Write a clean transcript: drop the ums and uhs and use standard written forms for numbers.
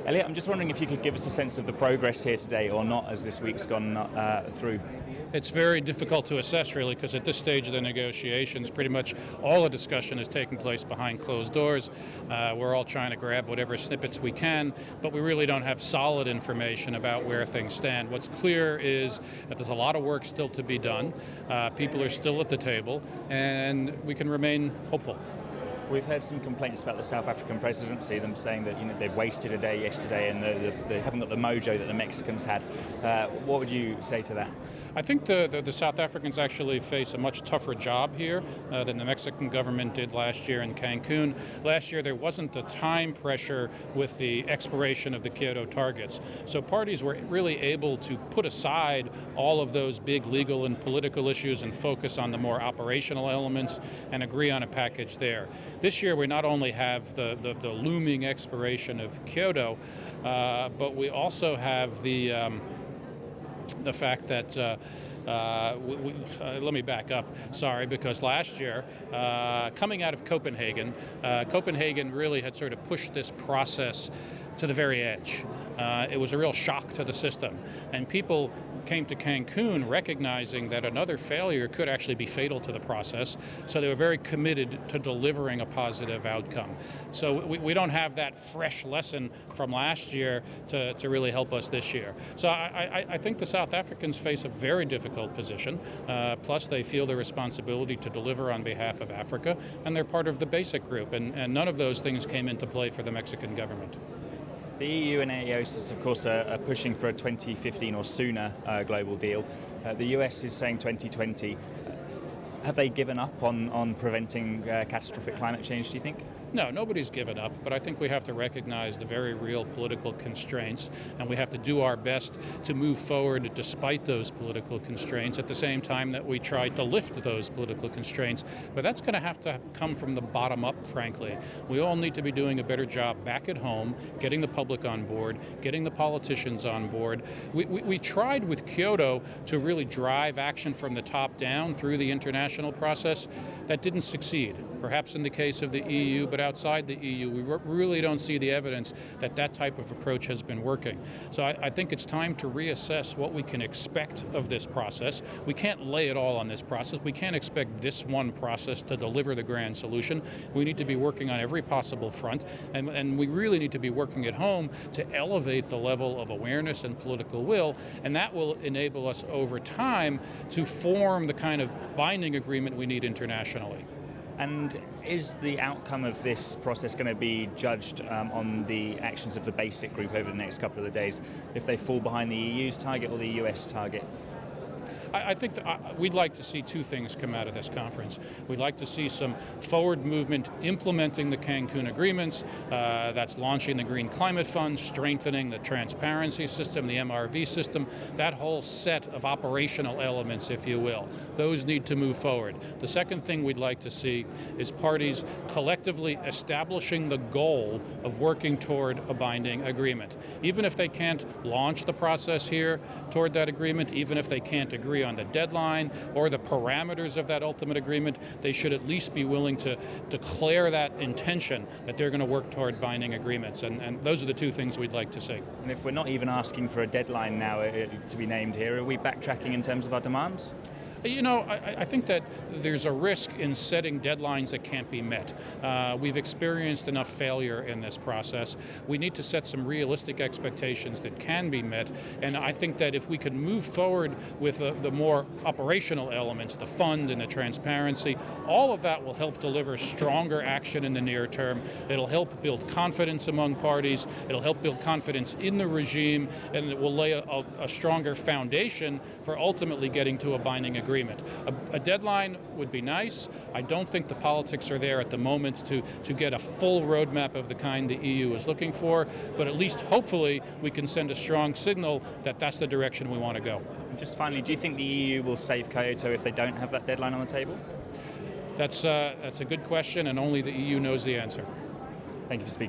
Elliot, I'm just wondering if you could give us a sense of the progress here today or not as this week's gone through. It's very difficult to assess, really, because at this stage of the negotiations, pretty much all the discussion is taking place behind closed doors. We're all trying to grab whatever snippets we can, but we really don't have solid information about where things stand. What's clear is that there's a lot of work still to be done. People are still at the table, and we can remain hopeful. We've heard some complaints about the South African presidency, them saying that they've wasted a day yesterday and they haven't got the mojo that the Mexicans had. What would you say to that? I think the South Africans actually face a much tougher job here than the Mexican government did last year in Cancun. Last year there wasn't the time pressure with the expiration of the Kyoto targets. So parties were really able to put aside all of those big legal and political issues and focus on the more operational elements and agree on a package there. This year we not only have the looming expiration of Kyoto, but we also have the fact that let me back up, sorry, because last year, coming out of Copenhagen, Copenhagen really had sort of pushed this process to the very edge. It was a real shock to the system, and people came to Cancun recognizing that another failure could actually be fatal to the process, so they were very committed to delivering a positive outcome. So we don't have that fresh lesson from last year to really help us this year. So I think the South Africans face a very difficult position, plus they feel the responsibility to deliver on behalf of Africa, and they're part of the BASIC group, and none of those things came into play for the Mexican government. The EU and AOSIS, of course, are pushing for a 2015 or sooner global deal. The US is saying 2020. Have they given up on preventing catastrophic climate change, do you think? No, nobody's given up, but I think we have to recognize the very real political constraints, and we have to do our best to move forward despite those political constraints at the same time that we try to lift those political constraints. But that's going to have to come from the bottom up, frankly. We all need to be doing a better job back at home, getting the public on board, getting the politicians on board. We tried with Kyoto to really drive action from the top down through the international process. That didn't succeed, perhaps in the case of the EU, but outside the EU, we really don't see the evidence that that type of approach has been working. So I think it's time to reassess what we can expect of this process. We can't lay it all on this process. We can't expect this one process to deliver the grand solution. We need to be working on every possible front, and we really need to be working at home to elevate the level of awareness and political will, and that will enable us over time to form the kind of binding agreement we need internationally. And is the outcome of this process going to be judged on the actions of the BASIC group over the next couple of days, if they fall behind the EU's target or the US target? I think we'd like to see two things come out of this conference. We'd like to see some forward movement implementing the Cancun agreements. That's launching the Green Climate Fund, strengthening the transparency system, the MRV system, that whole set of operational elements, if you will. Those need to move forward. The second thing we'd like to see is parties collectively establishing the goal of working toward a binding agreement. Even if they can't launch the process here toward that agreement, even if they can't agree on the deadline or the parameters of that ultimate agreement, they should at least be willing to declare that intention that they're going to work toward binding agreements. And those are the two things we'd like to see. And if we're not even asking for a deadline now to be named here, are we backtracking in terms of our demands? You know, I think that there's a risk in setting deadlines that can't be met. We've experienced enough failure in this process. We need to set some realistic expectations that can be met, and I think that if we can move forward with the more operational elements, the fund and the transparency, all of that will help deliver stronger action in the near term. It'll help build confidence among parties, it'll help build confidence in the regime, and it will lay a stronger foundation for ultimately getting to a binding agreement. A deadline would be nice. I don't think the politics are there at the moment to get a full roadmap of the kind the EU is looking for, but at least hopefully we can send a strong signal that that's the direction we want to go. And just finally, do you think the EU will save Kyoto if they don't have that deadline on the table? That's a good question, and only the EU knows the answer. Thank you for speaking.